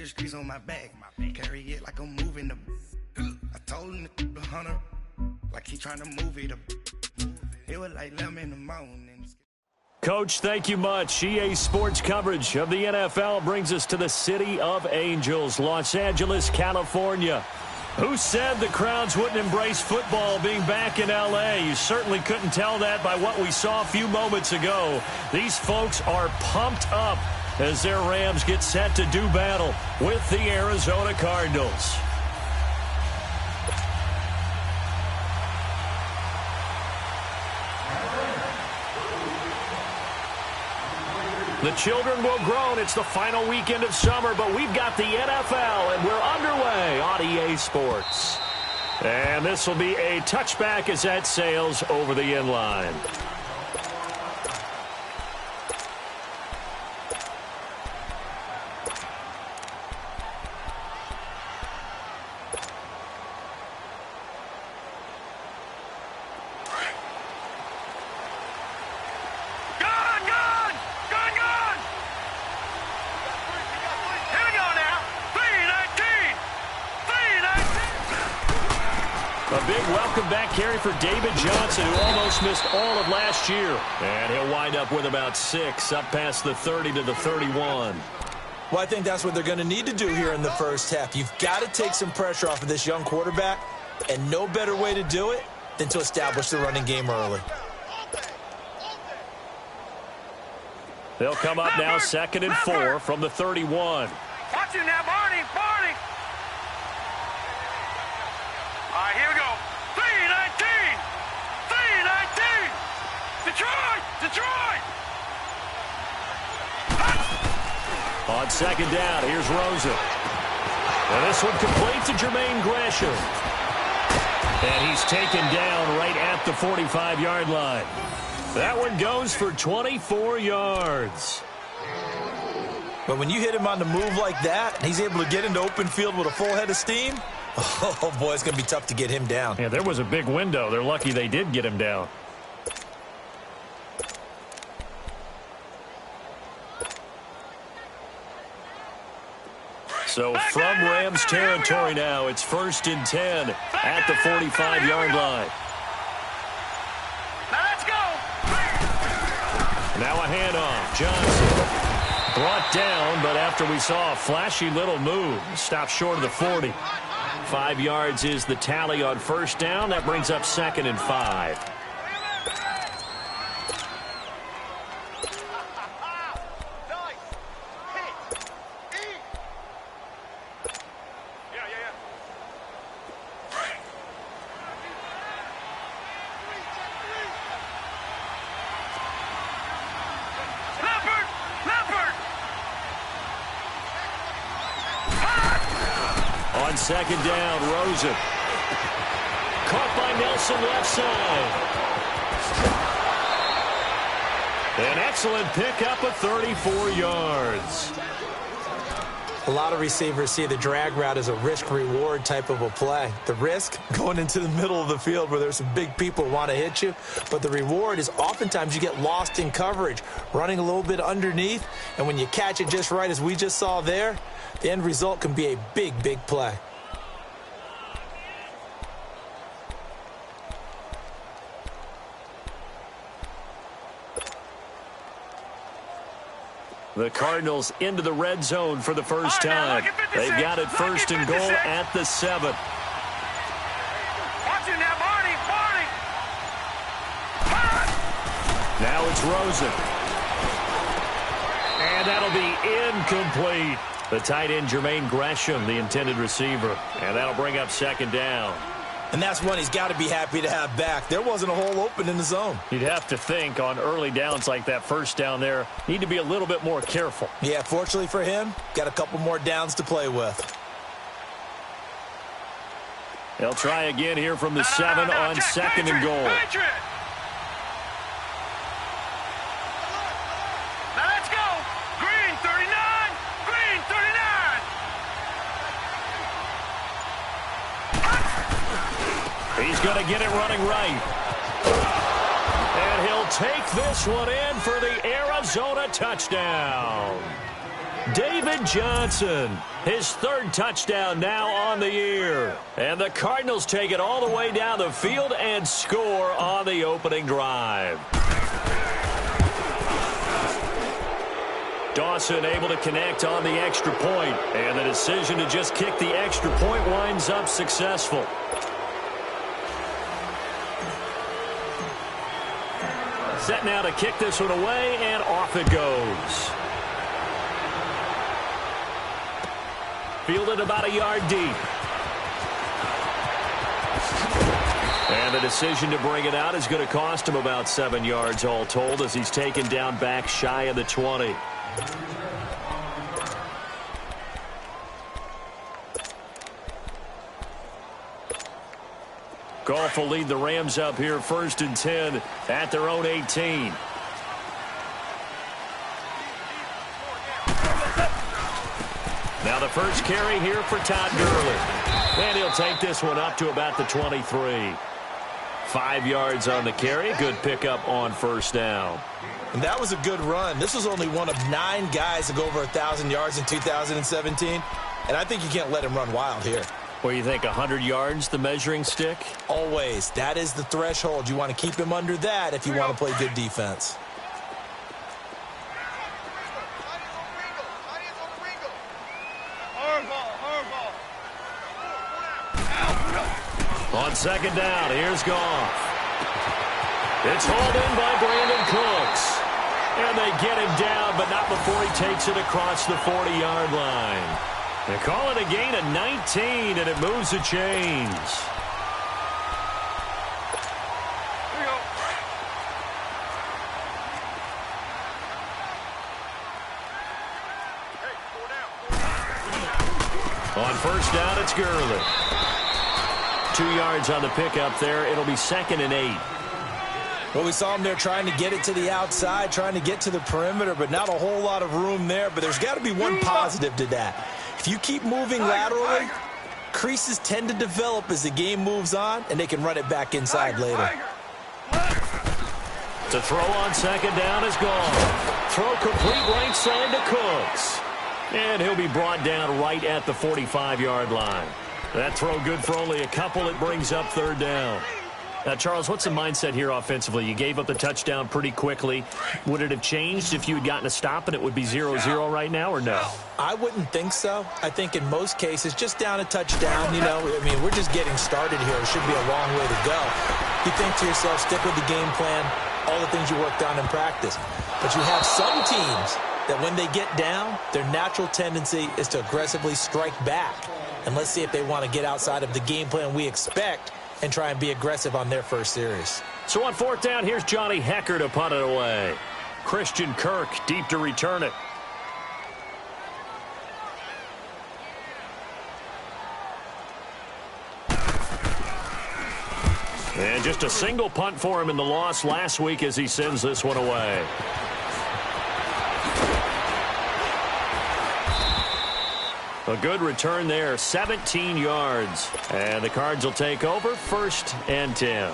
the streets on my back. Carry it like I'm moving the. I told him to the hunter, like he trying to move it up. It was like 11 in the morning. Coach, thank you much. EA Sports coverage of the NFL brings us to the City of Angels, Los Angeles, California. Who said the crowds wouldn't embrace football being back in L.A.? You certainly couldn't tell that by what we saw a few moments ago. These folks are pumped up as their Rams get set to do battle with the Arizona Cardinals. The children will groan. It's the final weekend of summer, but we've got the NFL, and we're underway on EA Sports. And this will be a touchback as that sails over the end line. Carry for David Johnson, who almost missed all of last year. And he'll wind up with about 6, up past the 30 to the 31. Well, I think that's what they're going to need to do here in the first half. You've got to take some pressure off of this young quarterback, and no better way to do it than to establish the running game early. They'll come up now 2nd and 4 from the 31. Watch him now, Barney. All right, here we go. 3-19. Detroit! On 2nd down, here's Rosen. And this one complete to Jermaine Gresham. And he's taken down right at the 45-yard line. That one goes for 24 yards. But when you hit him on the move like that, and he's able to get into open field with a full head of steam, oh, boy, it's going to be tough to get him down. Yeah, there was a big window. They're lucky they did get him down. So from Rams territory now, it's 1st and 10 at the 45-yard line. Now let's go. Now a handoff. Johnson brought down, but after we saw a flashy little move, stopped short of the 40. 5 yards is the tally on 1st down. That brings up 2nd and 5. On 2nd down, Rosen. Caught by Nelson left side. An excellent pickup of 34 yards. A lot of receivers see the drag route as a risk-reward type of a play. The risk, going into the middle of the field where there's some big people who want to hit you. But the reward is oftentimes you get lost in coverage, running a little bit underneath. And when you catch it just right, as we just saw there, the end result can be a big, big play. The Cardinals into the red zone for the first time. They've got it 1st and goal at the 7. Watch it now, Barney. Now it's Rosen. And that'll be incomplete. The tight end, Jermaine Gresham, the intended receiver. And that'll bring up 2nd down. And that's one he's got to be happy to have back. There wasn't a hole open in the zone. You'd have to think on early downs like that 1st down there, need to be a little bit more careful. Yeah, fortunately for him, got a couple more downs to play with. They'll try again here from the 7 on 2nd and goal. Now let's go. Green 39. Green 39. He's going to get it running right. And he'll take this one in for the Arizona touchdown. David Johnson, his third touchdown now on the year. And the Cardinals take it all the way down the field and score on the opening drive. Dawson able to connect on the extra point, and the decision to just kick the extra point winds up successful. Set now to kick this one away, and off it goes. Fielded about a yard deep. And the decision to bring it out is going to cost him about 7 yards all told, as he's taken down back shy of the 20. Goff will lead the Rams up here 1st and 10 at their own 18. Now the first carry here for Todd Gurley. And he'll take this one up to about the 23. 5 yards on the carry. Good pickup on first down. And that was a good run. This was only one of 9 guys to go over 1,000 yards in 2017. And I think you can't let him run wild here. Well, you think 100 yards, the measuring stick? Always. That is the threshold. You want to keep him under that if you want to play good defense. On second down, here's Goff. It's hauled in by Brandon Cooks. And they get him down, but not before he takes it across the 40-yard line. They call it a gain of 19, and it moves the chains. On first down, it's Gurley. 2 yards on the pickup there. It'll be 2nd and 8. Well, we saw him there trying to get it to the outside, trying to get to the perimeter, but not a whole lot of room there. But there's got to be one positive to that. If you keep moving laterally, creases tend to develop as the game moves on, and they can run it back inside later. To throw on second down is gone. Throw complete right side to Cooks. And he'll be brought down right at the 45-yard line. That throw good for only a couple. It brings up 3rd down. Now, Charles, what's the mindset here offensively? You gave up the touchdown pretty quickly. Would it have changed if you had gotten a stop and it would be 0-0 right now, or no? I wouldn't think so. I think in most cases, just down a touchdown, you know, I mean, we're just getting started here. It should be a long way to go. You think to yourself, stick with the game plan, all the things you worked on in practice. But you have some teams that when they get down, their natural tendency is to aggressively strike back. And let's see if they want to get outside of the game plan we expect and try and be aggressive on their first series. So on 4th down, here's Johnny Hecker to punt it away. Christian Kirk deep to return it. And just a single punt for him in the loss last week as he sends this one away. A good return there, 17 yards. And the Cards will take over 1st and 10.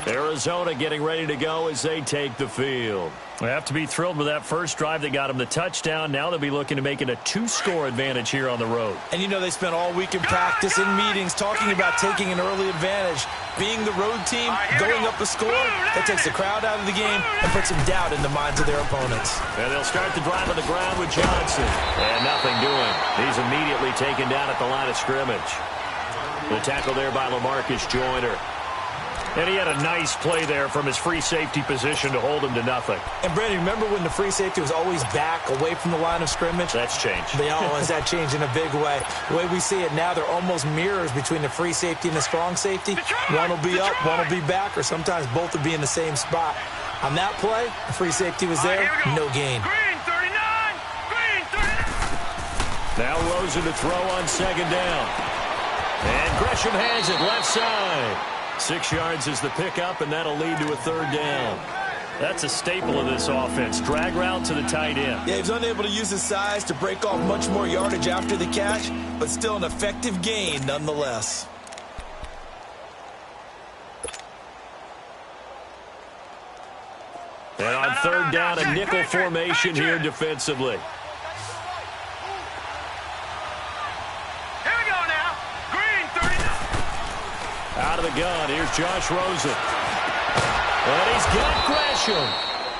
Arizona getting ready to go as they take the field. They have to be thrilled with that first drive that got them the touchdown. Now they'll be looking to make it a 2-score advantage here on the road. And you know they spent all week in practice, in meetings, talking about taking an early advantage. Being the road team, going up a score, that takes the crowd out of the game and puts some doubt in the minds of their opponents. And they'll start the drive on the ground with Johnson. And nothing doing. He's immediately taken down at the line of scrimmage. The tackle there by LaMarcus Joyner. And he had a nice play there from his free safety position to hold him to nothing. And, Brandon, remember when the free safety was always back away from the line of scrimmage? That's changed. They always that changed in a big way. The way we see it now, they're almost mirrors between the free safety and the strong safety. One will be up, one will be back, or sometimes both will be in the same spot. On that play, the free safety was there, no gain. Green 39! Green 39! Now Rosen to throw on second down. And Gresham has it left side. 6 yards is the pickup, and that'll lead to a 3rd down. That's a staple of this offense. Drag route to the tight end. Yeah, he's unable to use his size to break off much more yardage after the catch, but still an effective gain nonetheless. And on 3rd down, a nickel formation here defensively. gun. Here's Josh Rosen. And he's got Gresham.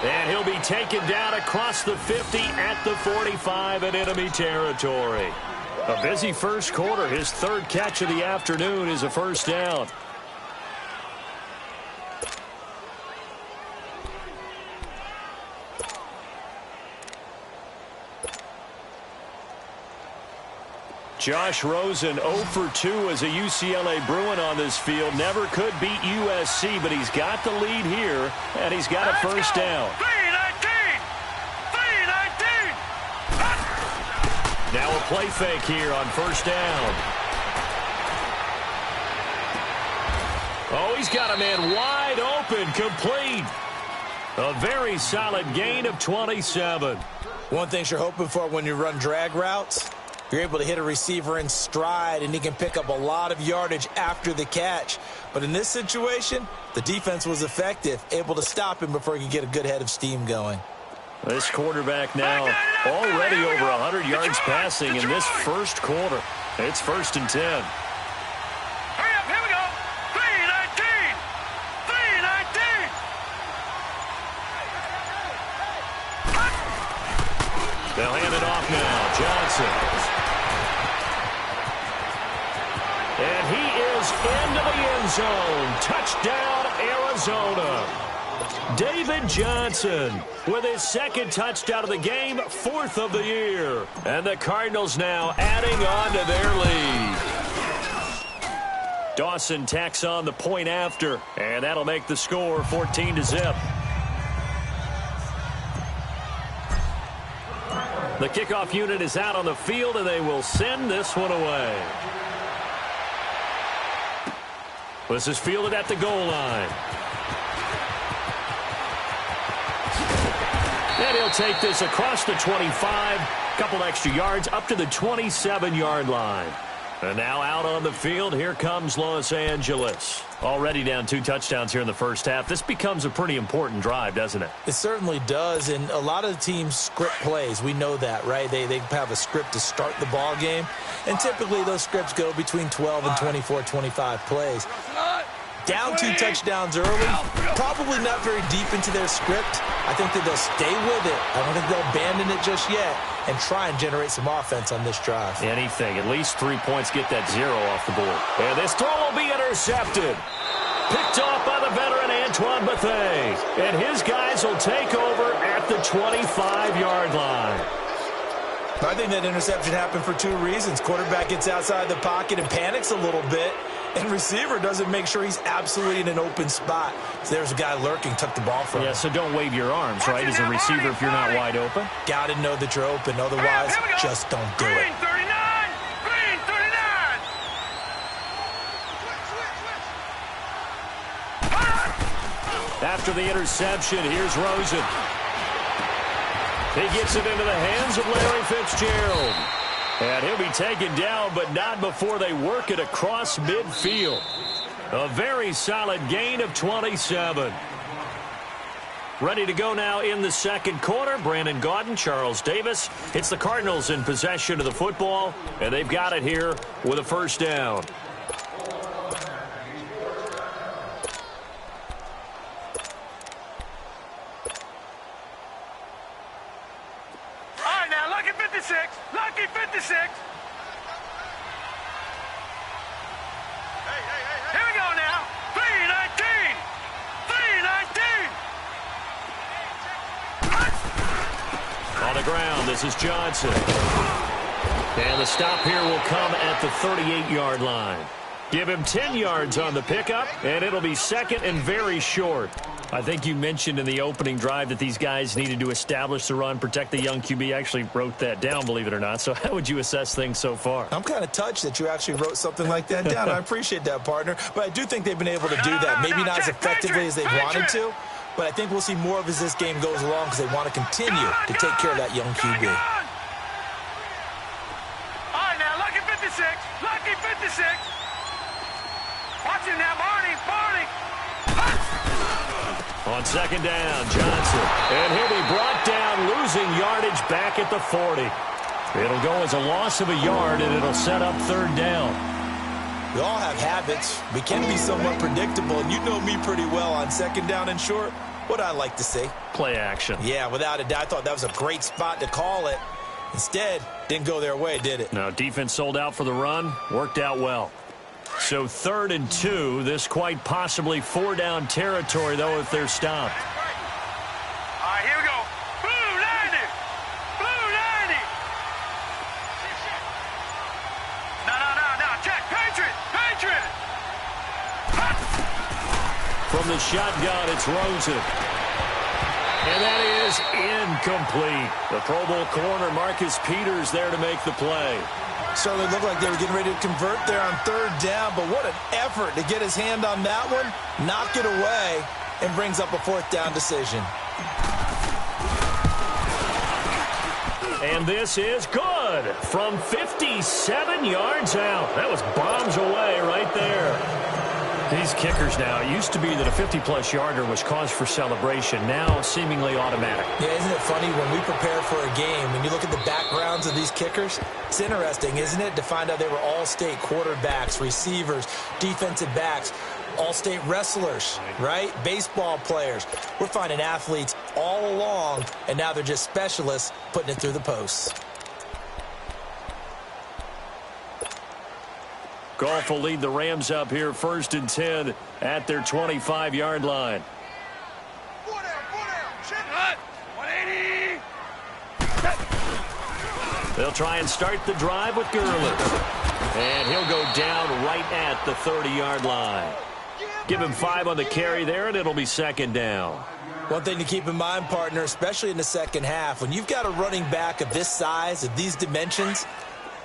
And he'll be taken down across the 50 at the 45 in enemy territory. A busy first quarter. His third catch of the afternoon is a first down. Josh Rosen 0 for 2 as a UCLA Bruin on this field. Never could beat USC, but he's got the lead here, and he's got a first down. 319! 319! Now a play fake here on first down. Oh, he's got a man wide open, complete. A very solid gain of 27. One thing you're hoping for when you run drag routes, you're able to hit a receiver in stride, and he can pick up a lot of yardage after the catch. But in this situation, the defense was effective, able to stop him before he could get a good head of steam going. This quarterback now already over 100 yards passing in this first quarter. It's 1st and 10. Hurry up, here we go. 319! 319! They'll hand it off now. Johnson. And he is into the end zone. Touchdown, Arizona. David Johnson with his second touchdown of the game, 4th of the year. And the Cardinals now adding on to their lead. Dawson tacks on the point after, and that'll make the score 14-0. The kickoff unit is out on the field, and they will send this one away. This is fielded at the goal line. And he'll take this across the 25, couple extra yards up to the 27-yard line. And now out on the field, here comes Los Angeles. Already down 2 touchdowns here in the first half. This becomes a pretty important drive, doesn't it? It certainly does, and a lot of the teams script plays. We know that, right? They have a script to start the ball game, and typically those scripts go between 12 and 24, 25 plays. Down 2 touchdowns early, probably not very deep into their script. I think that they'll stay with it. I don't think they'll abandon it just yet and try and generate some offense on this drive. Anything. At least 3 points, get that 0 off the board. And this throw will be intercepted. Picked off by the veteran Antoine Bethea. And his guys will take over at the 25-yard line. I think that interception happened for 2 reasons. Quarterback gets outside the pocket and panics a little bit, and receiver doesn't make sure he's absolutely in an open spot. So there's a guy lurking, took the ball from him. Yeah, so don't wave your arms, right, as a receiver if you're not wide open. Got to know that you're open. Otherwise, just don't do it. Green 39! Green 39! After the interception, here's Rosen. He gets it into the hands of Larry Fitzgerald. And he'll be taken down, but not before they work it across midfield. A very solid gain of 27. Ready to go now in the second quarter. Brandon Gaudin, Charles Davis. It's the Cardinals in possession of the football, and they've got it here with a first down. Lucky 56. Here we go now. 319. 319. On the ground, this is Johnson. And the stop here will come at the 38-yard line. Give him 10 yards on the pickup, and it'll be second and very short. I think you mentioned in the opening drive that these guys needed to establish the run, protect the young QB. I actually wrote that down, believe it or not. So how would you assess things so far? I'm kind of touched that you actually wrote something like that down. I appreciate that, partner. But I do think they've been able to do that. Maybe not as effectively as they wanted to, but I think we'll see more of as this game goes along because they want to continue to take care of that young QB. All right, now, lucky 56. Lucky 56. Watch him now, Barney. Barney. On second down, Johnson. And he'll be brought down, losing yardage back at the 40. It'll go as a loss of a yard, and it'll set up third down. We all have habits. We can be somewhat predictable, and you know me pretty well on second down and short. What I like to see. Play action. Yeah, without a doubt. I thought that was a great spot to call it. Instead, didn't go their way, did it? No, defense sold out for the run. Worked out well. So 3rd and 2. This quite possibly 4-down territory, though, if they're stopped. All right, here we go. Blue 90. Blue 90. No. Check. Patriot. From the shotgun, it's Rosen. And that is incomplete. The Pro Bowl corner, Marcus Peters, there to make the play. Certainly looked like they were getting ready to convert there on 3rd down, but what an effort to get his hand on that one, knock it away, and brings up a 4th down decision. And this is good from 57 yards out. That was bombs away right there. These kickers now, it used to be that a 50-plus yarder was cause for celebration. Now seemingly automatic. Yeah, isn't it funny when we prepare for a game, when you look at the backgrounds of these kickers, it's interesting, isn't it, to find out they were all-state quarterbacks, receivers, defensive backs, all-state wrestlers, right? Baseball players. We're finding athletes all along, and now they're just specialists putting it through the posts. Goff will lead the Rams up here 1st and 10 at their 25-yard line. 180. They'll try and start the drive with Gurley. And he'll go down right at the 30-yard line. Give him 5 on the carry there, and it'll be 2nd down. One thing to keep in mind, partner, especially in the second half, when you've got a running back of this size, of these dimensions,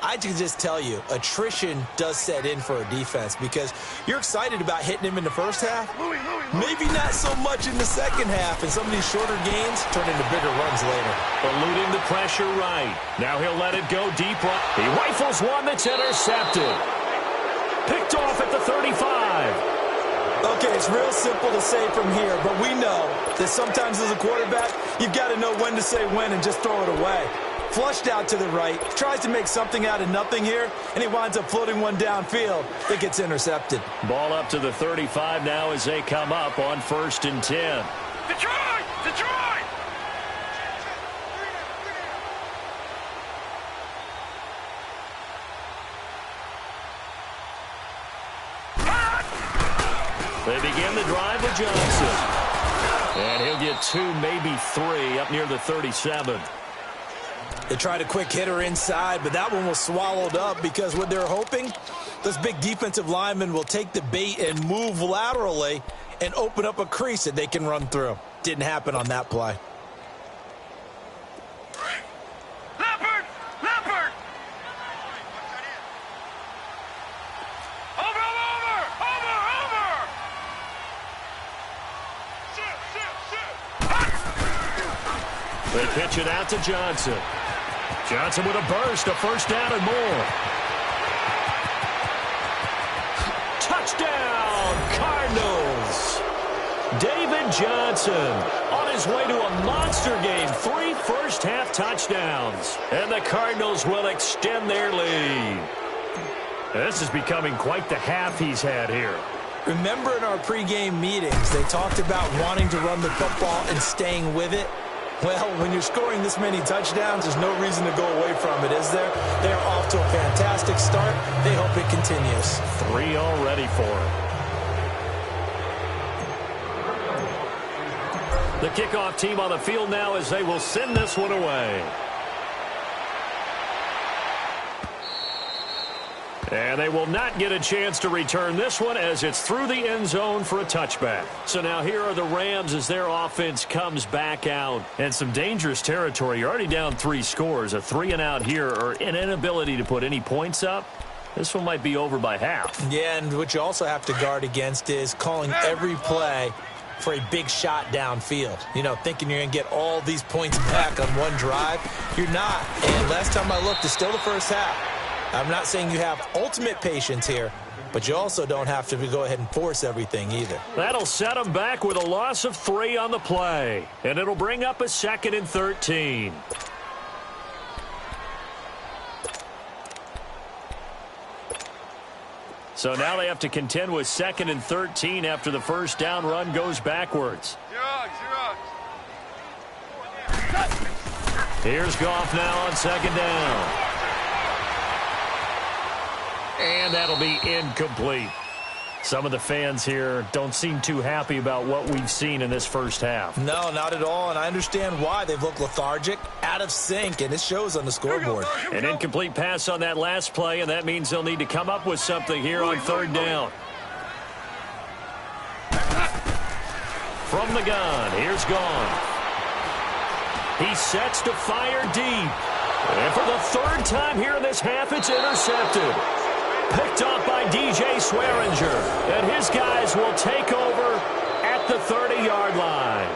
I can just tell you, attrition does set in for a defense because you're excited about hitting him in the first half. Maybe not so much in the second half, and some of these shorter gains turn into bigger runs later. Eluding the pressure right. Now he'll let it go deep right. He rifles one that's intercepted. Picked off at the 35. Okay, it's real simple to say from here, but we know that sometimes as a quarterback, you've got to know when to say when and just throw it away. Flushed out to the right, tries to make something out of nothing here, and he winds up floating one downfield that gets intercepted. Ball up to the 35 now as they come up on 1st and 10. Detroit! They begin the drive with Johnson. And he'll get 2, maybe 3 up near the 37. They tried a quick hitter inside, but that one was swallowed up because what they're hoping, those big defensive linemen will take the bait and move laterally and open up a crease that they can run through. Didn't happen on that play. Leopard! Over! They pitch it out to Johnson. Johnson with a burst, a 1st down and more. Touchdown, Cardinals. David Johnson on his way to a monster game. 3 first-half touchdowns. And the Cardinals will extend their lead. This is becoming quite the half he's had here. Remember in our pregame meetings, they talked about wanting to run the football and staying with it? Well, when you're scoring this many touchdowns, there's no reason to go away from it, is there? They're off to a fantastic start. They hope it continues. 3 already for him. The kickoff team on the field now as they will send this one away. And they will not get a chance to return this one as it's through the end zone for a touchback. So now here are the Rams as their offense comes back out. And some dangerous territory. You're already down 3 scores. A 3-and-out here or an inability to put any points up. This one might be over by half. Yeah, and what you also have to guard against is calling every play for a big shot downfield. You know, thinking you're going to get all these points back on one drive. You're not. And last time I looked, it's still the first half. I'm not saying you have ultimate patience here, but you also don't have to go ahead and force everything either. That'll set them back with a loss of 3 on the play. And it'll bring up a 2nd and 13. So now they have to contend with 2nd and 13 after the first down run goes backwards. Here's Goff now on 2nd down. And that'll be incomplete. Some of the fans here don't seem too happy about what we've seen in this first half. No, not at all, and I understand why. They've looked lethargic, out of sync, and it shows on the scoreboard. An incomplete pass on that last play, and that means they'll need to come up with something here on 3rd down. From the gun, here's Goff. He sets to fire deep. And for the 3rd time here in this half, it's intercepted. Picked off by DJ Swearinger. And his guys will take over at the 30-yard line.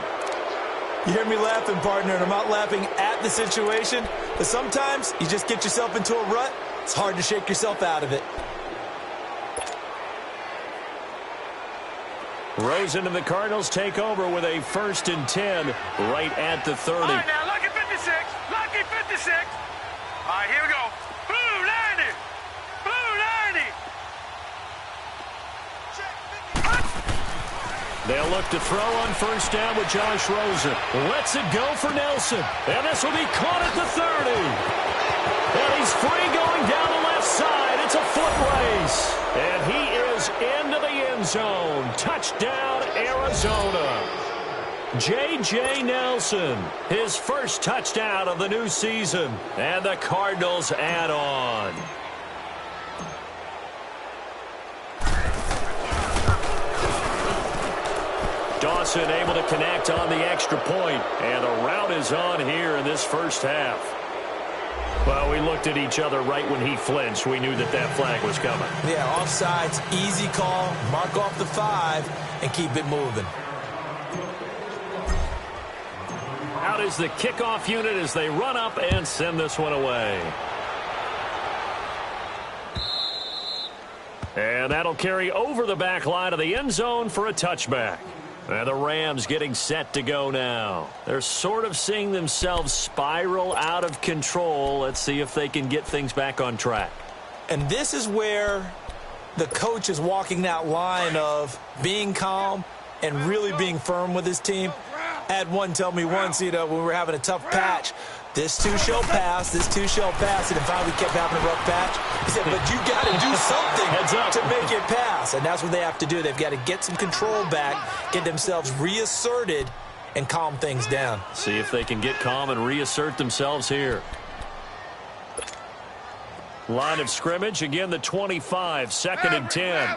You hear me laughing, partner, and I'm not laughing at the situation, but sometimes you just get yourself into a rut. It's hard to shake yourself out of it. Rosen and the Cardinals take over with a 1st and 10 right at the 30. All right, now, lucky 56. Lucky 56. All right, here we go. Blue 90. Blue 90. They'll look to throw on 1st down with Josh Rosen. Lets it go for Nelson. And this will be caught at the 30. And he's free going down the left side. It's a foot race. And he is into the end zone. Touchdown, Arizona. J.J. Nelson, his first touchdown of the new season. And the Cardinals add on. Dawson able to connect on the extra point. And the route is on here in this first half. Well, we looked at each other right when he flinched. We knew that that flag was coming. Yeah, offsides, easy call, mark off the 5, and keep it moving. Out is the kickoff unit as they run up and send this one away. And that'll carry over the back line of the end zone for a touchback. And the Rams getting set to go now. They're sort of seeing themselves spiral out of control. Let's see if they can get things back on track. And this is where the coach is walking that line of being calm and really being firm with his team. I had one tell me once, when we were having a tough patch, this too shall pass, this too shall pass, and finally we kept having a rough patch. He said, but you got to do something to make it pass, and that's what they have to do. They've got to get some control back, get themselves reasserted, and calm things down. See if they can get calm and reassert themselves here. Line of scrimmage, again the 25, 2nd and 10.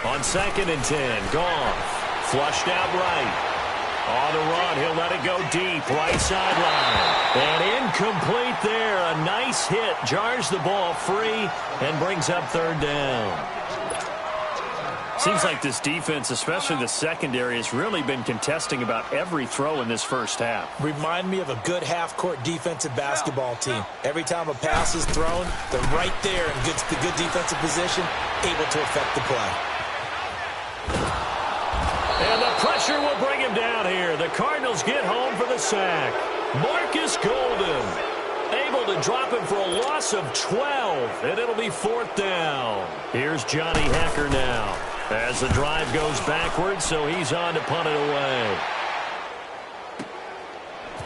On 2nd and 10, Goff, flushed out right. On the run, he'll let it go deep, right sideline. And incomplete there. A nice hit, jars the ball free, and brings up 3rd down. Seems like this defense, especially the secondary, has really been contesting about every throw in this first half. Remind me of a good half-court defensive basketball team. Every time a pass is thrown, they're right there in good defensive position, able to affect the play. And the pressure will bring him down here. The Cardinals get home for the sack. Marcus Golden able to drop him for a loss of 12, and it'll be 4th down. Here's Johnny Hecker now as the drive goes backwards, so he's on to punt it away.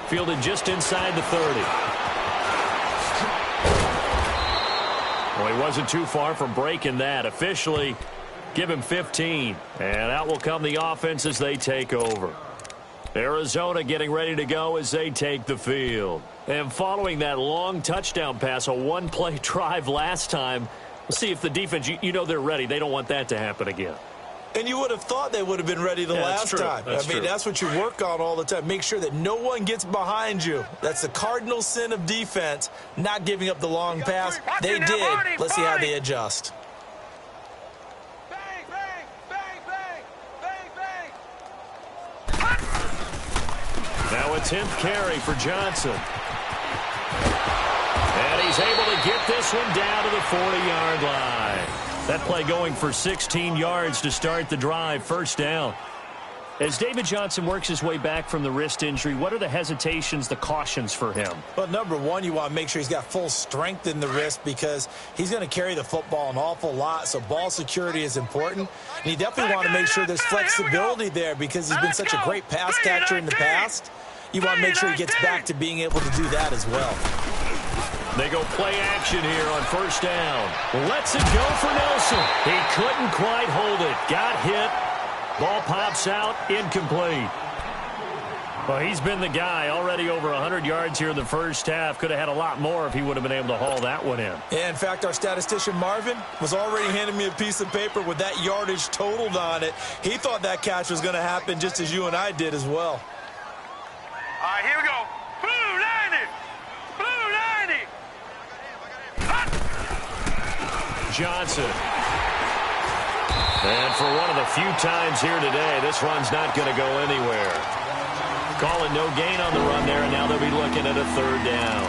Fielded just inside the 30. Well, he wasn't too far from breaking that. Officially, give him 15. And out will come the offense as they take over. Arizona getting ready to go as they take the field. And following that long touchdown pass, a one-play drive last time, we'll see if the defense, they're ready. They don't want that to happen again. And you would have thought they would have been ready the last time. That's what you work on all the time. Make sure that no one gets behind you. That's the cardinal sin of defense, not giving up the long pass. They did. Let's see how they adjust. Now a 10th carry for Johnson. And he's able to get this one down to the 40-yard line. That play going for 16 yards to start the drive. 1st down. As David Johnson works his way back from the wrist injury, what are the hesitations, the cautions for him? Well, number one, you want to make sure he's got full strength in the wrist because he's going to carry the football an awful lot, so ball security is important. And you definitely want to make sure there's flexibility there because he's been such a great pass catcher in the past. You want to make sure he gets back to being able to do that as well. They go play action here on first down. Lets it go for Nelson. He couldn't quite hold it. Got hit. Ball pops out, incomplete. Well, he's been the guy, already over 100 yards here in the first half. Could have had a lot more if he would have been able to haul that one in. Yeah, in fact, our statistician Marvin was already handing me a piece of paper with that yardage totaled on it. He thought that catch was going to happen just as you and I did as well. All right, here we go. Blue 90. Blue 90. Johnson. And for one of the few times here today, this run's not going to go anywhere. Calling no gain on the run there, and now they'll be looking at a third down.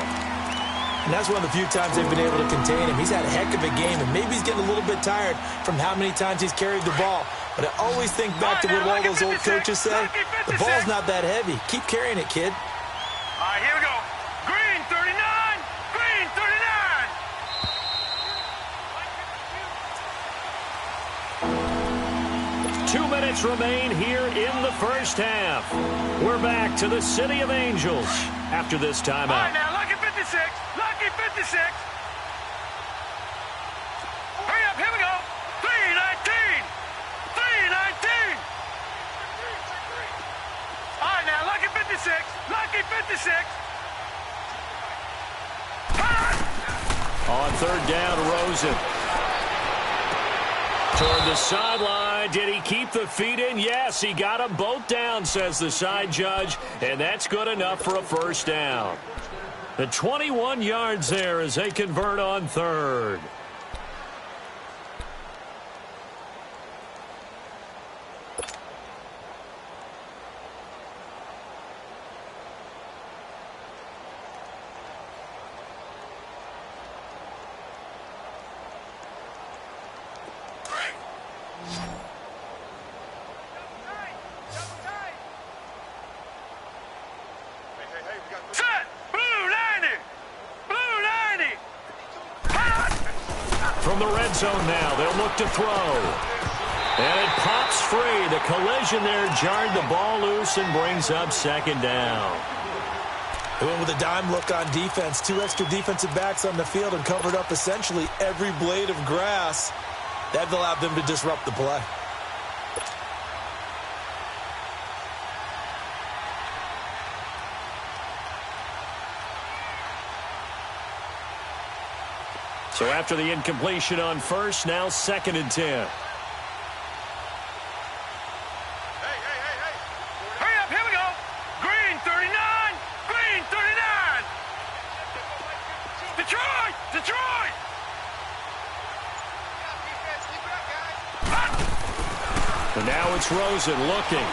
And that's one of the few times they've been able to contain him. He's had a heck of a game, and maybe he's getting a little bit tired from how many times he's carried the ball. But I always think back to what all those old coaches say. The ball's not that heavy. Keep carrying it, kid. All right, here we go. Green 39. Green 39. 2 minutes remain here in the first half. We're back to the City of Angels after this timeout. All right, now, lucky 56. Lucky 56. Hurry up, here we go. 319. 319. All right, now, lucky 56. Lucky 56. On third down, Rosen. Toward the sideline. Did he keep the feet in? Yes, he got them both down, says the side judge, and that's good enough for a first down. The 21 yards there as they convert on third. Set. Blue 90. Blue 90. From the red zone now, they'll look to throw. And it pops free. The collision there jarred the ball loose and brings up second down. They went with a dime look on defense. 2 extra defensive backs on the field and covered up essentially every blade of grass. That allowed them to disrupt the play. So after the incompletion on first, now 2nd and 10. Hurry up, here we go. Green 39. Green 39. Detroit. Detroit. And now it's Rosen looking.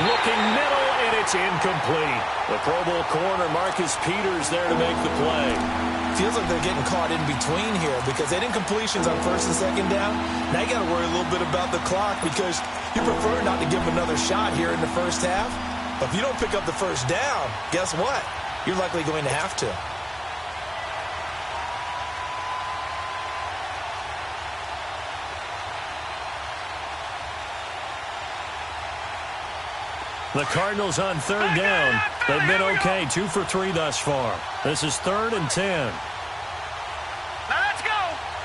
Looking middle, and it's incomplete. The Pro Bowl corner, Marcus Peters, there to make the play. Feels like they're getting caught in between here because they did incompletions on first and second down. Now you got to worry a little bit about the clock because you prefer not to give them another shot here in the first half. But if you don't pick up the first down, guess what? You're likely going to have to. The Cardinals on third down. They've been okay, 2 for 3 thus far. This is 3rd and 10. Now let's go.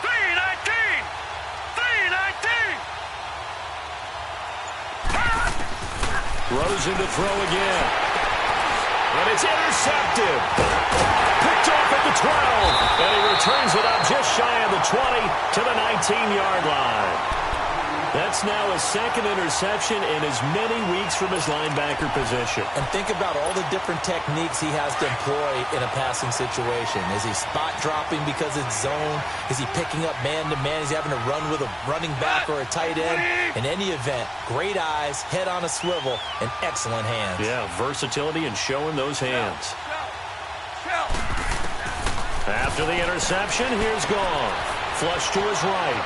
319. 319. Rosen to throw again. And it's intercepted. Picked off at the 12. And he returns it up just shy of the 20 to the 19-yard line. That's now his 2nd interception in as many weeks from his linebacker position. And think about all the different techniques he has to employ in a passing situation. Is he spot dropping because it's zone? Is he picking up man-to-man? Is he having to run with a running back or a tight end? In any event, great eyes, head on a swivel, and excellent hands. Yeah, versatility and showing those hands. After the interception, here's Goff. Flush to his right.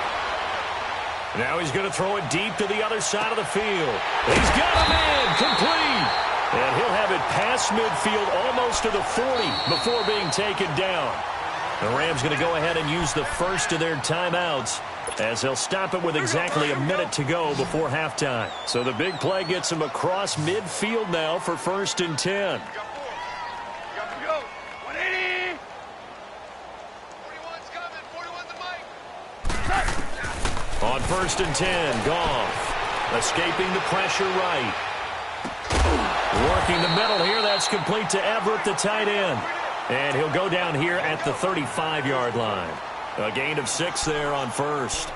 Now he's going to throw it deep to the other side of the field. He's got a man complete. And he'll have it past midfield almost to the 40 before being taken down. The Rams going to go ahead and use the first of their timeouts as they'll stop it with exactly a minute to go before halftime. So the big play gets him across midfield now for 1st and 10. On 1st and 10, Goff escaping the pressure right. Working the middle here, that's complete to Everett, the tight end. And he'll go down here at the 35-yard line. A gain of 6 there on 1st.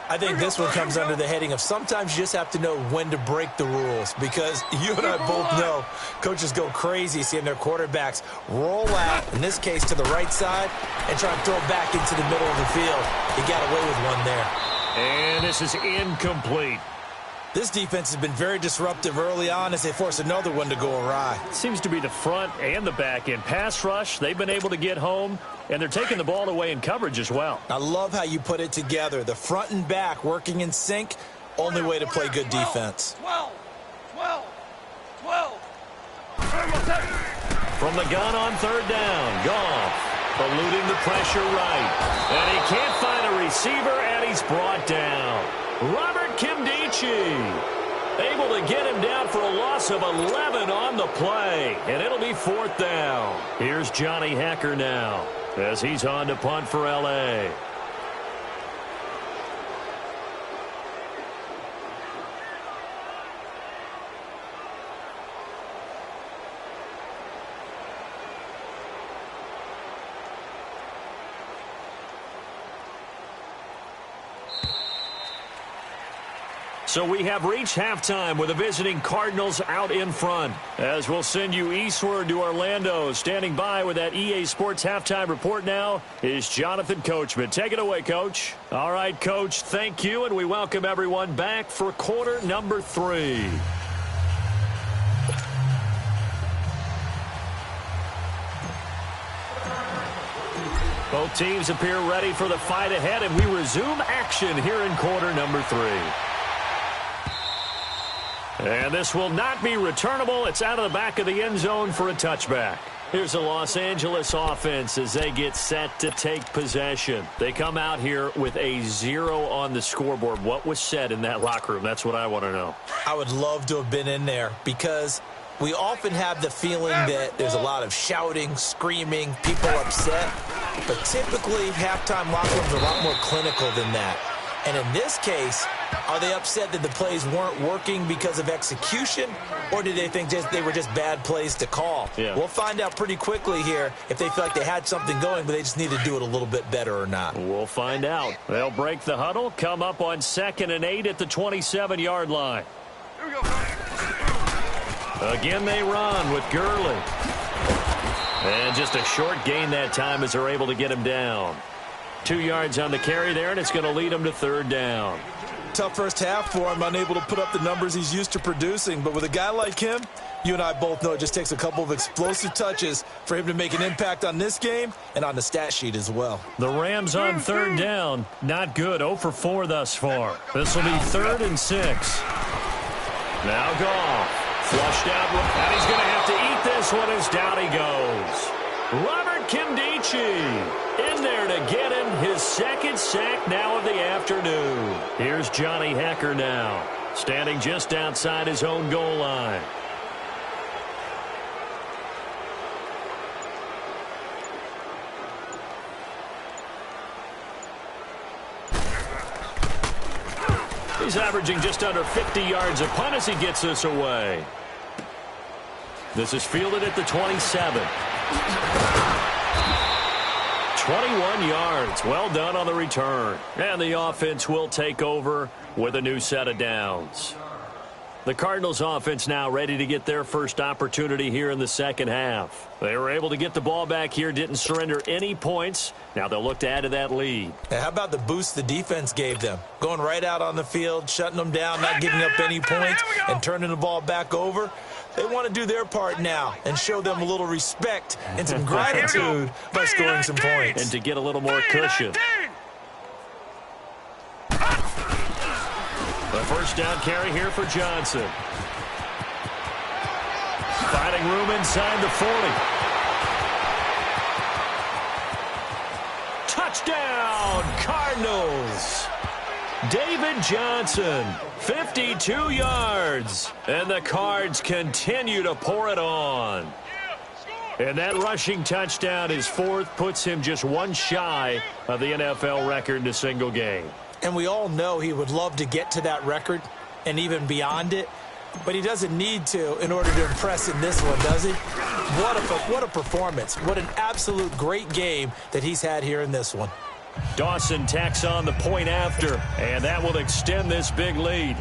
I think this one comes under the heading of sometimes you just have to know when to break the rules, because you and I both know coaches go crazy seeing their quarterbacks roll out, in this case to the right side, and try to throw it back into the middle of the field. He got away with one there. And this is incomplete. This defense has been very disruptive early on as they force another one to go awry. Seems to be the front and the back end. Pass rush, they've been able to get home, and they're taking the ball away in coverage as well. I love how you put it together. The front and back working in sync, only way to play good defense. 12. From the gun on 3rd down, Goff eluding the pressure right. And he can't find a receiver, and he's brought down. Robert Kimdichie able to get him down for a loss of 11 on the play. And it'll be 4th down. Here's Johnny Hekker now as he's on to punt for L.A. So we have reached halftime with the visiting Cardinals out in front. As we'll send you eastward to Orlando. Standing by with that EA Sports halftime report now is Jonathan Coachman. Take it away, Coach. All right, Coach, thank you, and we welcome everyone back for quarter number 3. Both teams appear ready for the fight ahead, and we resume action here in quarter number 3. And this will not be returnable. It's out of the back of the end zone for a touchback. Here's the Los Angeles offense as they get set to take possession. They come out here with a 0 on the scoreboard. What was said in that locker room? That's what I want to know. I would love to have been in there because we often have the feeling that there's a lot of shouting, screaming, people upset. But typically, halftime locker rooms are a lot more clinical than that. And in this case, are they upset that the plays weren't working because of execution, or did they think they were just bad plays to call? Yeah. We'll find out pretty quickly here if they feel like they had something going, but they just need to do it a little bit better or not. We'll find out. They'll break the huddle, come up on 2nd and 8 at the 27-yard line. Here we go. Again, they run with Gurley. And just a short gain that time as they're able to get him down. 2 yards on the carry there, and it's going to lead him to 3rd down. Tough first half for him, unable to put up the numbers he's used to producing. But with a guy like him, you and I both know it just takes a couple of explosive touches for him to make an impact on this game and on the stat sheet as well. The Rams on 3rd down. Not good. 0 for 4 thus far. This will be 3rd and 6. Now Goff. Flushed out, and he's going to have to eat this one as down he goes. Robert Kimdichie in there to get him his 2nd sack now of the afternoon. Here's Johnny Hekker now, standing just outside his own goal line. He's averaging just under 50 yards a punt as he gets this away. This is fielded at the 27. 21 yards. Well done on the return. And the offense will take over with a new set of downs. The Cardinals offense now ready to get their first opportunity here in the second half. They were able to get the ball back here, didn't surrender any points. Now they'll look to add to that lead. Now, how about the boost the defense gave them? Going right out on the field, shutting them down, not giving up any points, and turning the ball back over. They want to do their part now and show them a little respect and some gratitude by scoring some points. And to get a little more cushion. First down carry here for Johnson. Finding room inside the 40. Touchdown, Cardinals. David Johnson, 52 yards. And the Cards continue to pour it on. And that rushing touchdown, his fourth, puts him just one shy of the NFL record in a single game. And we all know he would love to get to that record and even beyond it. But he doesn't need to in order to impress in this one, does he? What a performance. What an absolute great game that he's had here in this one. Dawson tacks on the point after, and that will extend this big lead.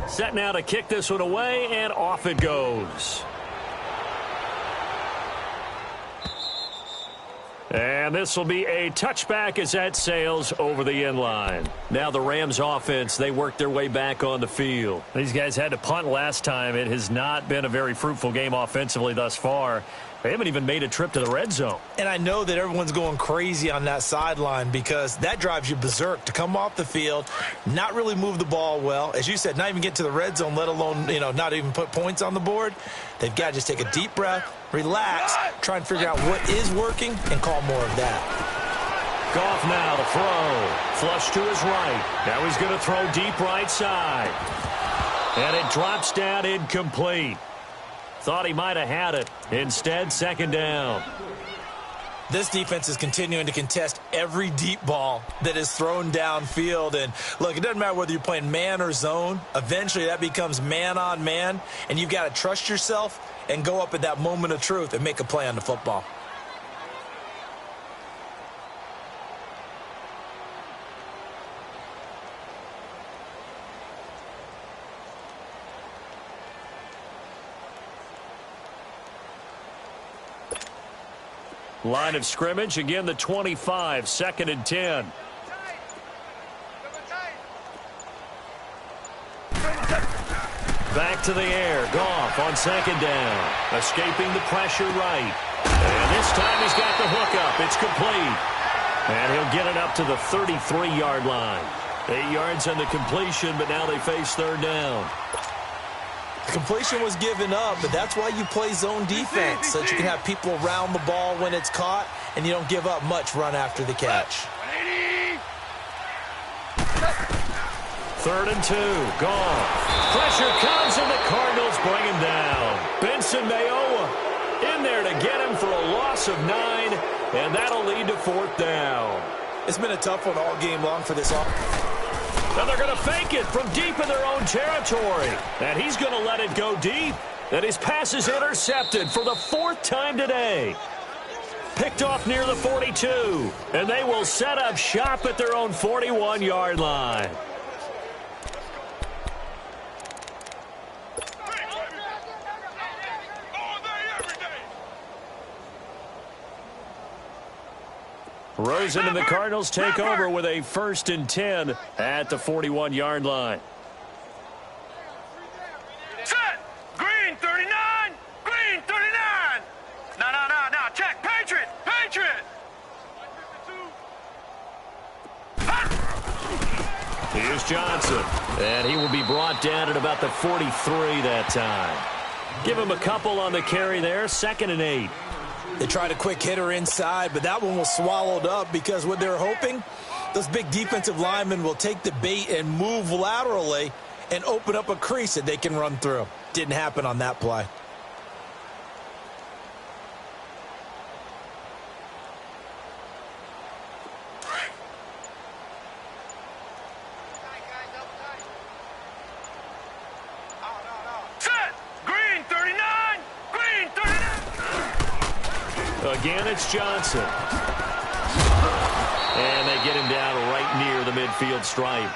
Set now to kick this one away, and off it goes. And this will be a touchback as that sails over the end line. Now the Rams offense, they work their way back on the field. These guys had to punt last time. It has not been a very fruitful game offensively thus far. They haven't even made a trip to the red zone. And I know that everyone's going crazy on that sideline because that drives you berserk to come off the field, not really move the ball well. As you said, not even get to the red zone, let alone, not even put points on the board. They've got to just take a deep breath, relax, try and figure out what is working, and call more of that. Goff now to throw. Flush to his right. Now he's going to throw deep right side. And it drops down incomplete. Thought he might have had it. Instead, second down. This defense is continuing to contest every deep ball that is thrown downfield. And, look, it doesn't matter whether you're playing man or zone. Eventually, that becomes man on man. And you've got to trust yourself and go up at that moment of truth and make a play on the football. Line of scrimmage, again the 25, second and 10. Back to the air, Goff on second down. Escaping the pressure right. And this time he's got the hookup. It's complete. And he'll get it up to the 33-yard line. 8 yards on the completion, but now they face third down. The completion was given up, but that's why you play zone defense, so that you can have people around the ball when it's caught, and you don't give up much run after the catch. Third and 2, Goff. Pressure comes, and the Cardinals bring him down. Benson Mayowa in there to get him for a loss of 9, and that'll lead to fourth down. It's been a tough one all game long for this offense. And they're going to fake it from deep in their own territory. And he's going to let it go deep. And his pass is intercepted for the fourth time today. Picked off near the 42. And they will set up shop at their own 41-yard line. Rosen and the Cardinals take over with a 1st and 10 at the 41-yard line. Set! Green 39! Green 39! No, check! Patriot! Patriot! Here's Johnson. And he will be brought down at about the 43 that time. Give him a couple on the carry there, 2nd and 8. They tried a quick hitter inside, but that one was swallowed up because what they're hoping, those big defensive linemen will take the bait and move laterally and open up a crease that they can run through. Didn't happen on that play. Again, it's Johnson. And they get him down right near the midfield stripe.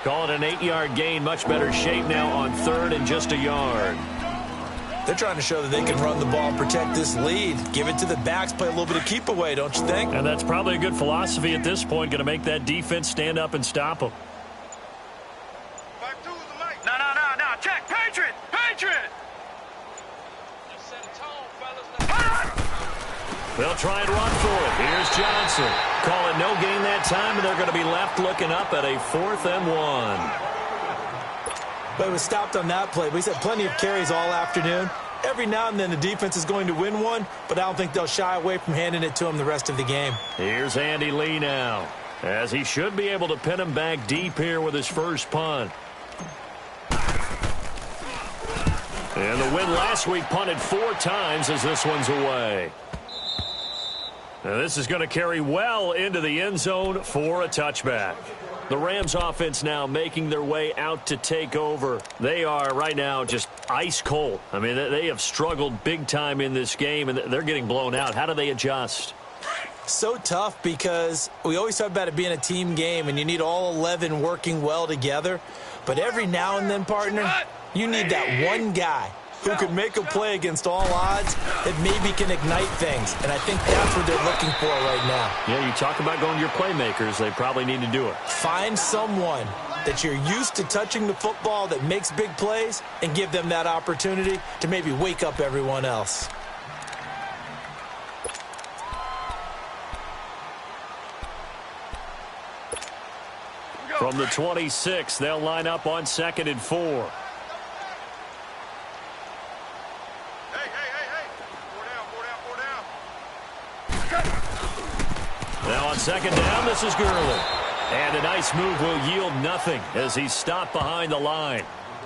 Call it an 8-yard gain. Much better shape now on 3rd and just a yard. They're trying to show that they can run the ball and protect this lead. Give it to the backs, play a little bit of keep away, don't you think? And that's probably a good philosophy at this point. Going to make that defense stand up and stop them. No, check! Patriot! Patriot! They'll try and run for it. Here's Johnson. Call it no gain that time, and they're going to be left looking up at a 4th and 1. But it was stopped on that play. But he's had plenty of carries all afternoon. Every now and then the defense is going to win one, but I don't think they'll shy away from handing it to him the rest of the game. Here's Andy Lee now, as he should be able to pin him back deep here with his first punt. And the win last week punted 4 times as this one's away. Now this is going to carry well into the end zone for a touchback. The Rams offense now making their way out to take over. They are right now just ice cold. I mean, they have struggled big time in this game, and they're getting blown out. How do they adjust? So tough because we always talk about it being a team game, and you need all 11 working well together. But every now and then, partner, you need that one guy who could make a play against all odds that maybe can ignite things. And I think that's what they're looking for right now. Yeah, you talk about going to your playmakers. They probably need to do it. Find someone that you're used to touching the football that makes big plays and give them that opportunity to maybe wake up everyone else. From the 26, they'll line up on 2nd and 4. Now on 2nd down, this is Gurley. And a nice move will yield nothing as he's stopped behind the line.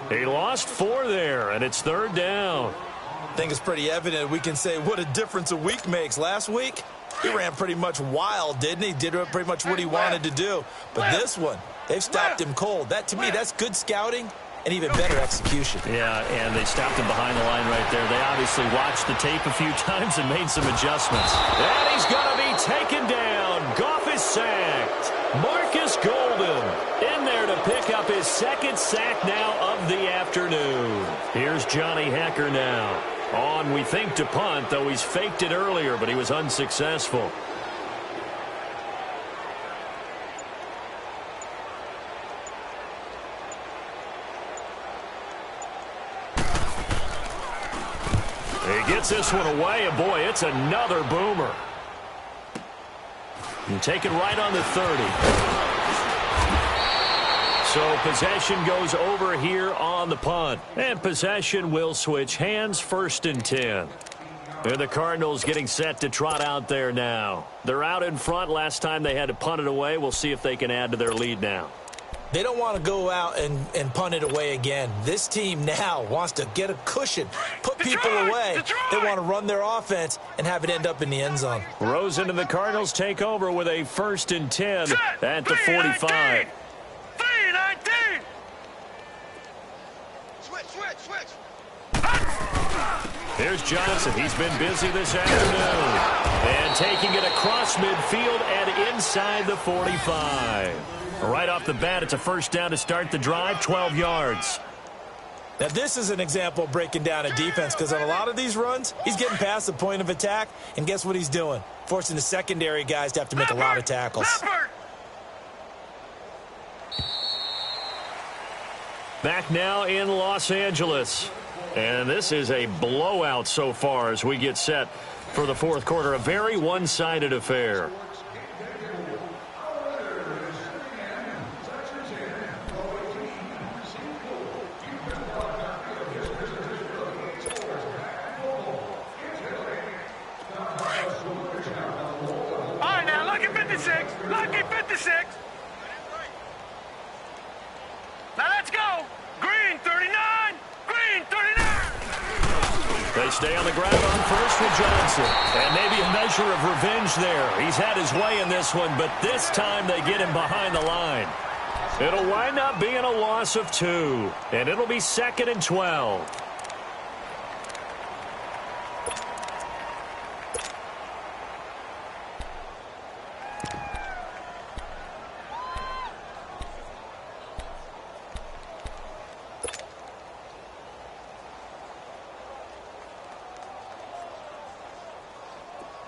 He lost 4 there, and it's 3rd down. I think it's pretty evident we can say what a difference a week makes. Last week, he ran pretty much wild, didn't he? Did pretty much what he wanted to do. But this one, they've stopped him cold. That, to me, that's good scouting and even better execution. Yeah, and they stopped him behind the line right there. They obviously watched the tape a few times and made some adjustments. And he's going to be taken down. Goff is sacked. Marcus Golden in there to pick up his 2nd sack now of the afternoon. Here's Johnny Hecker now. On, we think, to punt, though he's faked it earlier, but he was unsuccessful. He gets this one away, and boy, it's another boomer. And taken right on the 30. So possession goes over here on the punt. And possession will switch hands, 1st and 10. And the Cardinals getting set to trot out there now. They're out in front. Last time they had to punt it away. We'll see if they can add to their lead now. They don't want to go out and punt it away again. This team now wants to get a cushion, put people away. They want to run their offense and have it end up in the end zone. Rosen and the Cardinals take over with a 1st and 10 at the 45. 3-19. Switch. Here's Johnson. He's been busy this afternoon. And taking it across midfield and inside the 45. Right off the bat, it's a 1st down to start the drive, 12 yards. Now, this is an example of breaking down a defense because on a lot of these runs, he's getting past the point of attack, and guess what he's doing? Forcing the secondary guys to have to make a lot of tackles. Back now in Los Angeles. And this is a blowout so far as we get set for the 4th quarter. A very one-sided affair. Lucky 56. Now let's go. Green 39. Green 39. They stay on the ground on 1st with Johnson. And maybe a measure of revenge there. He's had his way in this one, but this time they get him behind the line. It'll wind up being a loss of 2. And it'll be 2nd and 12.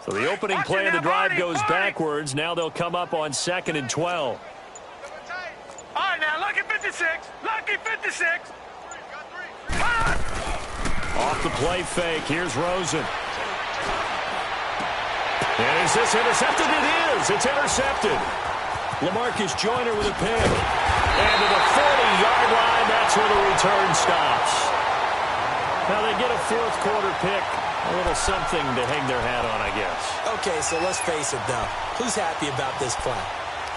So the opening play of the drive goes backwards. Now they'll come up on 2nd and 12. All right, now, lucky 56. Lucky 56. Off the play fake. Here's Rosen. And is this intercepted? It is. It's intercepted. LaMarcus Joyner with a pick. And to the 40-yard line, that's where the return stops. Now they get a fourth quarter pick. A little something to hang their hat on, I guess. Okay, so let's face it, though. Who's happy about this play?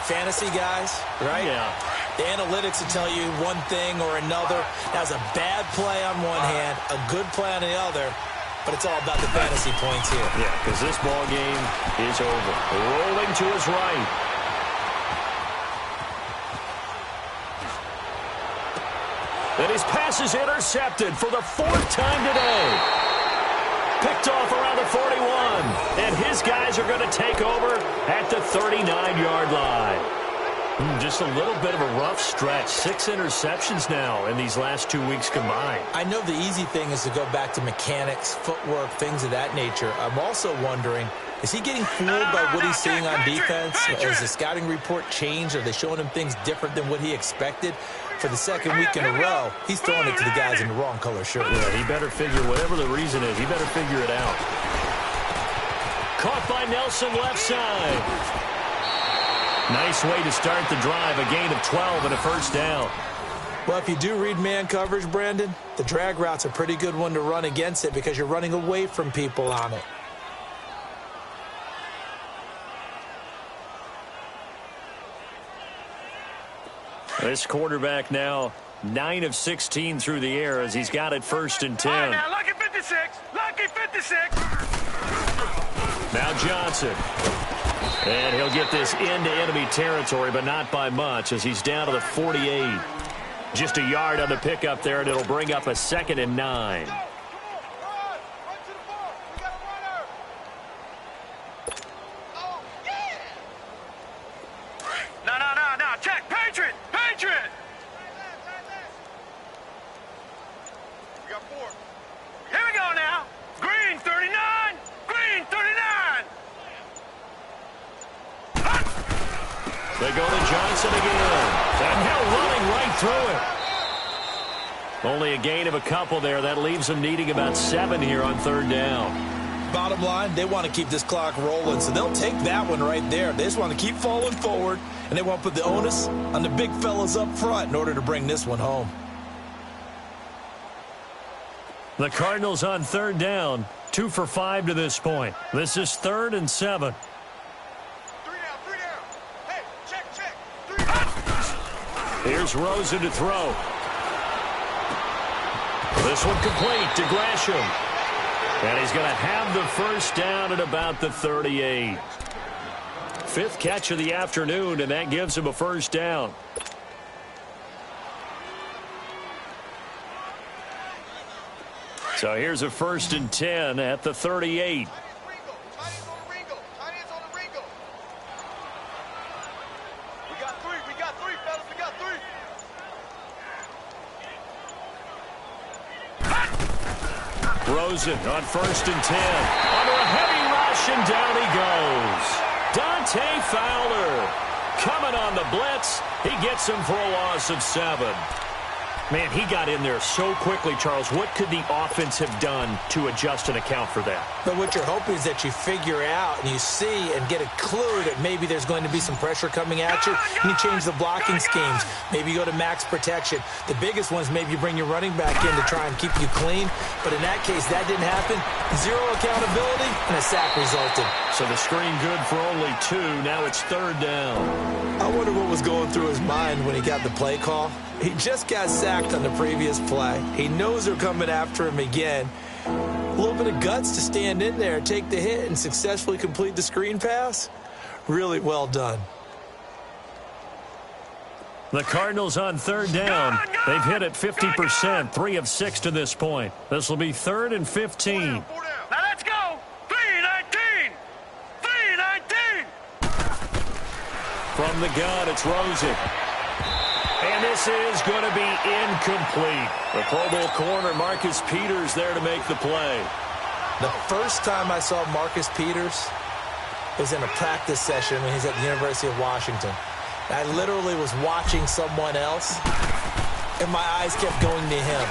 Fantasy guys, right? Yeah. The analytics will tell you one thing or another. That was a bad play on one hand, a good play on the other, but it's all about the fantasy points here. Yeah, because this ball game is over. Rolling to his right. And his pass is intercepted for the fourth time today. Picked off around the 41. And his guys are going to take over at the 39-yard line. Just a little bit of a rough stretch. 6 interceptions now in these last 2 weeks combined. I know the easy thing is to go back to mechanics, footwork, things of that nature. I'm also wondering, is he getting fooled by what he's seeing on defense? Has the scouting report changed? Are they showing him things different than what he expected? For the second week in a row, he's throwing it to the guys in the wrong color shirt. Yeah, he better figure, whatever the reason is, he better figure it out. Caught by Nelson left side. Nice way to start the drive. A gain of 12 and a first down. Well, if you do read man coverage, Brandon, the drag route's a pretty good one to run against it because you're running away from people on it. This quarterback now 9 of 16 through the air as he's got it first and 10. All right, now, lucky 56. Lucky 56. Now Johnson. And he'll get this into enemy territory, but not by much as he's down to the 48. Just a yard on the pickup there, and it'll bring up a 2nd and 9. No. Check. Patriot. We got 4. Here we go now. Green 39. They go to Johnson again. And now running right through it. Only a gain of a couple there. That leaves them needing about 7 here on 3rd down. Bottom line, they want to keep this clock rolling, so they'll take that one right there. They just want to keep falling forward, and they want to put the onus on the big fellas up front in order to bring this one home. The Cardinals on 3rd down, 2 for 5 to this point. This is 3rd and 7. 3 down. Hey, check. 3 down. Here's Rosen to throw. This one complete to Gresham. And he's going to have the first down at about the 38. 5th catch of the afternoon, and that gives him a first down. So here's a 1st and 10 at the 38. Rosen on 1st and 10. Under a heavy rush, and down he goes. Dante Fowler coming on the blitz. He gets him for a loss of 7. Man, he got in there so quickly, Charles. What could the offense have done to adjust and account for that? But what you're hoping is that you figure out and you see and get a clue that maybe there's going to be some pressure coming at you, and you change the blocking schemes. Maybe you go to max protection. The biggest one is maybe you bring your running back in to try and keep you clean. But in that case, that didn't happen. 0 accountability, and a sack resulted. So the screen good for only 2. Now it's 3rd down. I wonder what was going through his mind when he got the play call. He just got sacked on the previous play. He knows they're coming after him again. A little bit of guts to stand in there, take the hit, and successfully complete the screen pass. Really well done. The Cardinals on 3rd down. They've hit it 50%, 3 of 6 to this point. This will be 3rd and 15. Now let's go. 3-19. 3-19. From the gun, it's Rosen. And this is going to be incomplete. The Pro Bowl corner, Marcus Peters, there to make the play. The first time I saw Marcus Peters was in a practice session when he's at the University of Washington. I literally was watching someone else, and my eyes kept going to him.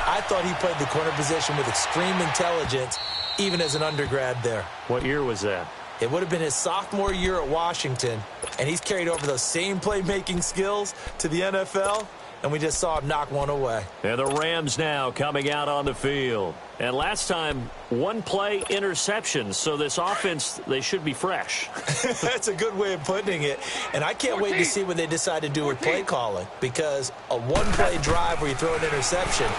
I thought he played the corner position with extreme intelligence, even as an undergrad there. What year was that? It would have been his sophomore year at Washington, and he's carried over those same playmaking skills to the NFL, and we just saw him knock one away. And the Rams now coming out on the field. And last time, one-play interception, so this offense, they should be fresh. That's a good way of putting it. And I can't wait to see what they decide to do with play calling, because a one-play drive where you throw an interception,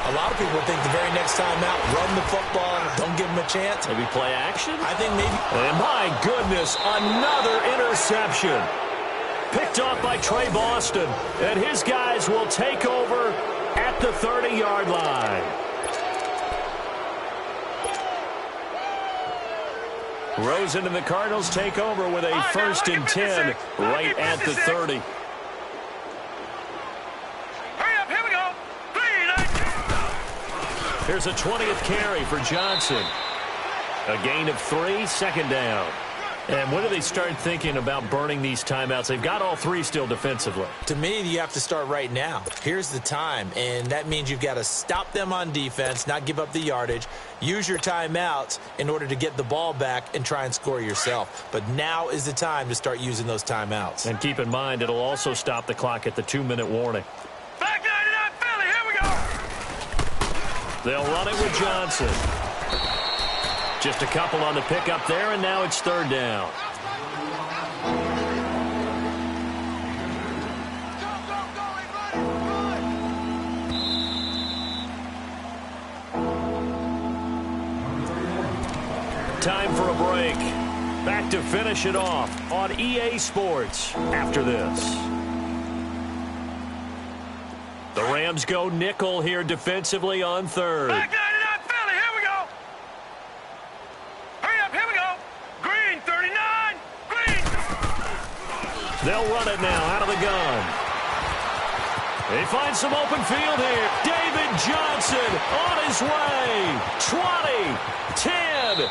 a lot of people think the very next time out, run the football, don't give them a chance. Maybe play action? I think maybe. And my goodness, another interception. Picked off by Trey Boston, and his guys will take over at the 30-yard line. Rosen and the Cardinals take over with a 1st and 10 right at the 30. Hurry up, here we go. 3, 9. Here's a 20th carry for Johnson. A gain of 3, 2nd down. And when do they start thinking about burning these timeouts? They've got all 3 still defensively. To me, you have to start right now. Here's the time, and that means you've got to stop them on defense, not give up the yardage, use your timeouts in order to get the ball back and try and score yourself. But now is the time to start using those timeouts. And keep in mind, it'll also stop the clock at the 2-minute warning. Back 99 Philly, here we go. They'll run it with Johnson. Just a couple on the pickup there, and now it's 3rd down. Time for a break. Back to finish it off on EA Sports after this. The Rams go nickel here defensively on 3rd. Back 99 Philly, here we go. Hurry up, here we go. Green, 39. Green. They'll run it now out of the gun. They find some open field here. David Johnson on his way. 20, 10.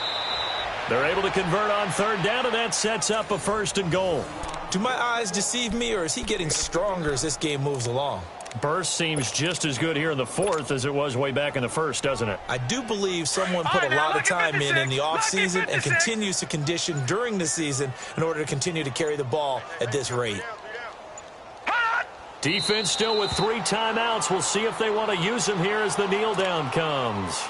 They're able to convert on 3rd down, and that sets up a 1st and goal. Do my eyes deceive me, or is he getting stronger as this game moves along? Burst seems just as good here in the 4th as it was way back in the 1st, doesn't it? I do believe someone put a lot of time in the offseason and continues to condition during the season in order to continue to carry the ball at this rate. Defense still with 3 timeouts. We'll see if they want to use them here as the kneel down comes.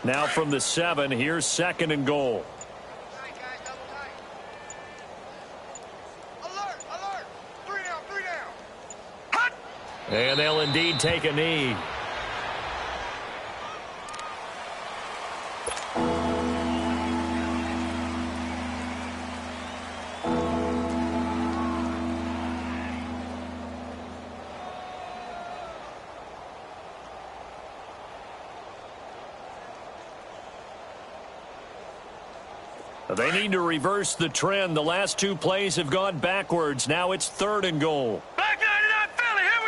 Now from the 7, here's 2nd and goal. Alert, alert. 3 down, 3 down. Hot. And they'll indeed take a knee. They need to reverse the trend. The last 2 plays have gone backwards. Now it's 3rd and goal. Back 99 Philly, here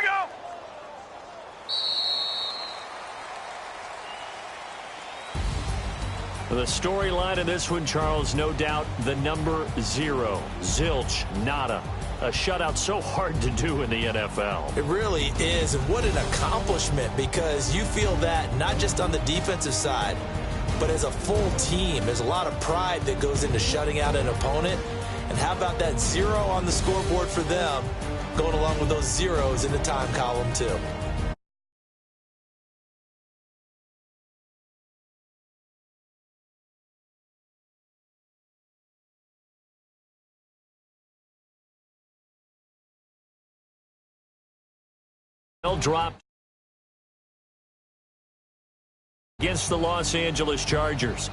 we go. The storyline of this one, Charles, no doubt the number 0. Zilch, nada. A shutout so hard to do in the NFL. It really is, and what an accomplishment, because you feel that not just on the defensive side, but as a full team. There's a lot of pride that goes into shutting out an opponent. And how about that 0 on the scoreboard for them, going along with those zeros in the time column too. They'll drop against the Los Angeles Chargers.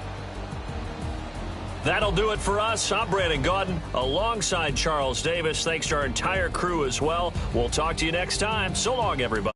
That'll do it for us. I'm Brandon Gaudin alongside Charles Davis. Thanks to our entire crew as well. We'll talk to you next time. So long, everybody.